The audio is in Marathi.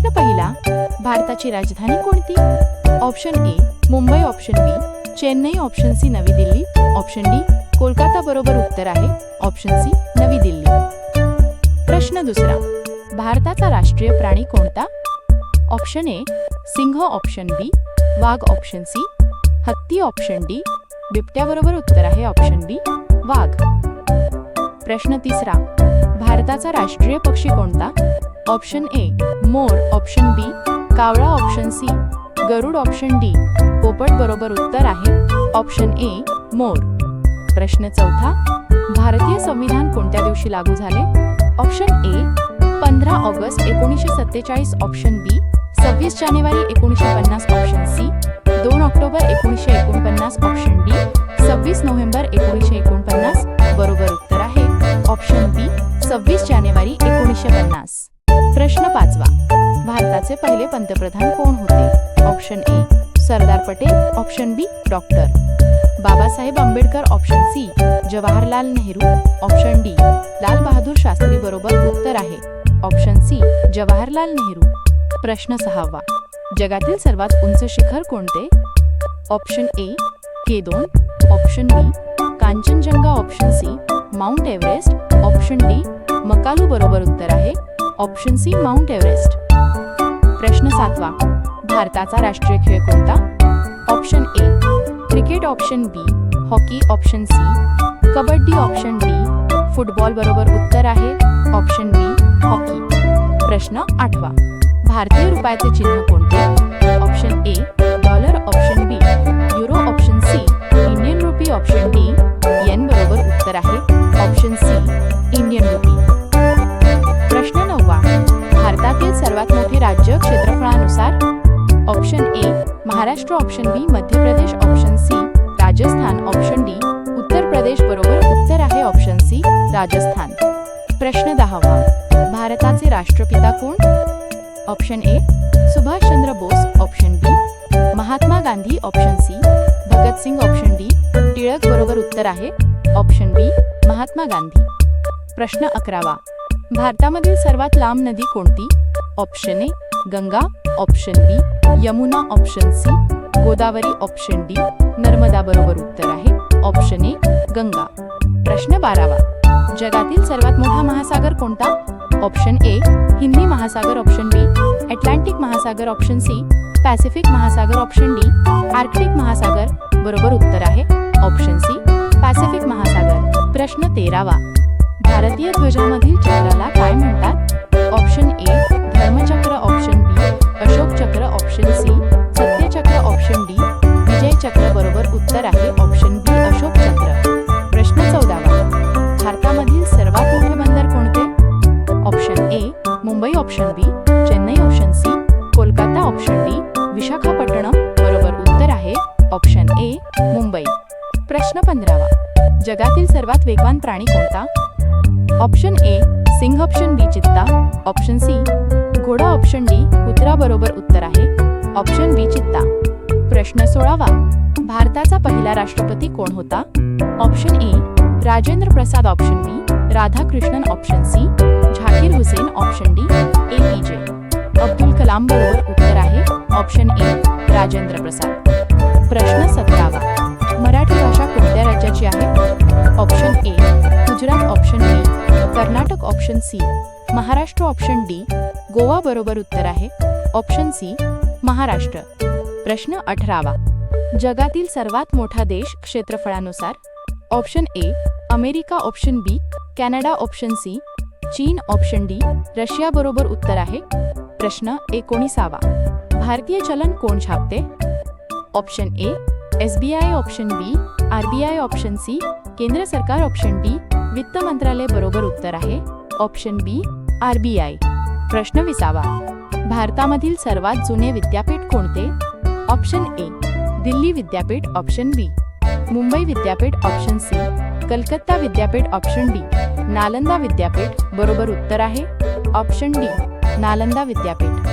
प्रश्न पहिला, भारताची राजधानी कोणती? Option A Mumbai, option B Chennai, option C Navi Delhi, option D Kolkata. बरोबर उत्तर आहे ऑप्शन सी नवी दिल्ली. प्रश्न दुसरा, भारताचा राष्ट्रीय प्राणी कोणता? ऑप्शन ए सिंह, ऑप्शन बी वाघ, ऑप्शन सी हत्ती, ऑप्शन डी बिबट्या. बरोबर उत्तर आहे ऑप्शन बी वाघ. प्रश्न तिसरा, भारताचा राष्ट्रीय पक्षी कोणता? ऑप्शन ए मोर, ऑप्शन बी कावळा, ऑप्शन सी गरुड, ऑप्शन डी पोपट. बरोबर उत्तर आहे ऑप्शन ए मोर. प्रश्न चौथा, भारतीय संविधान कोणत्या दिवशी लागू झाले? Option A 15 August 1947, option B 26 जानेवारी 1950, option C 2 October 1949, option D 26 November 1949. बरोबर उत्तर आहे ऑप्शन बी 26 जानेवारी 1950. प्रश्न पाचवा, भारताचे पहिले पंतप्रधान कोण होते? Option A Sardar Patel, option B doctor Babasaheb Ambedkar, option C Jawaharlal Nehru, option D Lal Bahadur Shastri. बरोबर उत्तर आहे ऑप्शन सी जवाहरलाल नेहरू. प्रश्न सहावा, जगातील सर्वात उंच शिखर कोणते? Option A K2, option B Kanchenjunga, option C mount Everest, option D Makalu. बरोबर उत्तर आहे ऑप्शन सी माउंट एव्हरेस्ट. प्रश्न सातवा, भारताचा राष्ट्रीय खेळ कोणता? Option A cricket, option B hockey, option C kabaddi, option D football. बरोबर उत्तर आहे ऑप्शन बी हॉकी. प्रश्न आठवा, भारतीय रुपयाचे चिन्ह कोणते? Option A dollar, option B euro, option C Indian rupee, option D yen. बरोबर उत्तर आहे ऑप्शन सी इंडियन रुपी. प्रश्न नववा, भारतातील सर्वात मोठे राज्य क्षेत्रफळानुसार? Option A Maharashtra, option B Madhya Pradesh, option C Rajasthan, option D Uttar Pradesh. बरोबर उत्तर आहे ऑप्शन सी राजस्थान. प्रश्न दहावा, भारताचे राष्ट्रपिता कोण? Option A Subhashchandra Bose, option B Mahatma Gandhi, option C Bhagatsingh, option D Tilak. बरोबर उत्तर आहे ऑप्शन बी महात्मा गांधी. प्रश्न अकरावा, भारतामधील सर्वात लांब नदी कोणती? Option A Ganga, option B Yamuna, option C Godavari, option D Narmada. बरोबर उत्तर आहे ऑप्शन ए गंगा. प्रश्न बारावा, जगातील सर्वात मोठा महासागर कोणता? ऑप्शन ए हिंदी महासागर, ऑप्शन बी अटलांटिक महासागर, ऑप्शन सी पॅसिफिक महासागर, ऑप्शन डी आर्क्टिक महासागर. बरोबर उत्तर आहे ऑप्शन सी पॅसिफिक महासागर. प्रश्न तेरावा, भारतीय ध्वजामधील चक्राला काय म्हणतात? ऑप्शन ए धर्मचक्र, ऑप्शन बी अशोक चक्र, ऑप्शन सी सत्यचक्र, ऑप्शन डी विजय चक्र. बरोबर उत्तर आहे ऑप्शन बी अशोक चक्र. प्रश्न चौदावा, भारतामधील सर्वात मोठे बंदर कोणते? Option A Mumbai, option B Chennai, option C Kolkata, option D Visakhapatnam. बरोबर उत्तर आहे ऑप्शन ए मुंबई. प्रश्न 15वा, जगातील सर्वात वेगवान प्राणी कोणता? ऑप्शन ए सिंह, ऑप्शन बी चित्ता, ऑप्शन सी घोडा, ऑप्शन डी कुत्रा. बरोबर उत्तर आहे ऑप्शन बी चित्ता. प्रश्न 16वा, भारताचा पहिला राष्ट्रपती कोण होता? Option A Rajendra Prasad, option B Radhakrishnan, option C Zakir Hussain, option D APJ Abdul Kalam. बरोबर उत्तर आहे ऑप्शन ए राजेंद्र प्रसाद. प्रश्न 17वा, मराठी भाषा कोणत्या राज्याची आहे? Option A Gujarat, option B Karnataka, option C Maharashtra, option D Goa. बरोबर उत्तर आहे ऑप्शन सी महाराष्ट्र. प्रश्न 18वा, जगातील सर्वात मोठा देश क्षेत्रफळानुसार? Option A America, option B Canada, option C चीन, ऑप्शन डी रशिया. बरोबर उत्तर आहे प्रश्न 19वा, भारतीय चलन कोण छापते? Option A SBI, option B RBI, option C केंद्र सरकार, ऑप्शन डी वित्त मंत्रालय. बरोबर उत्तर आहे ऑप्शन बी RBI. प्रश्न 20वा, भारतामधील सर्वात जुने विद्यापीठ कोणते? ऑप्शन ए दिल्ली विद्यापीठ, ऑप्शन बी मुंबई विद्यापीठ, ऑप्शन सी कलकत्ता विद्यापीठ, ऑप्शन डी नालंदा विद्यापीठ. बरोबर उत्तर आहे ऑप्शन डी नालंदा विद्यापीठ.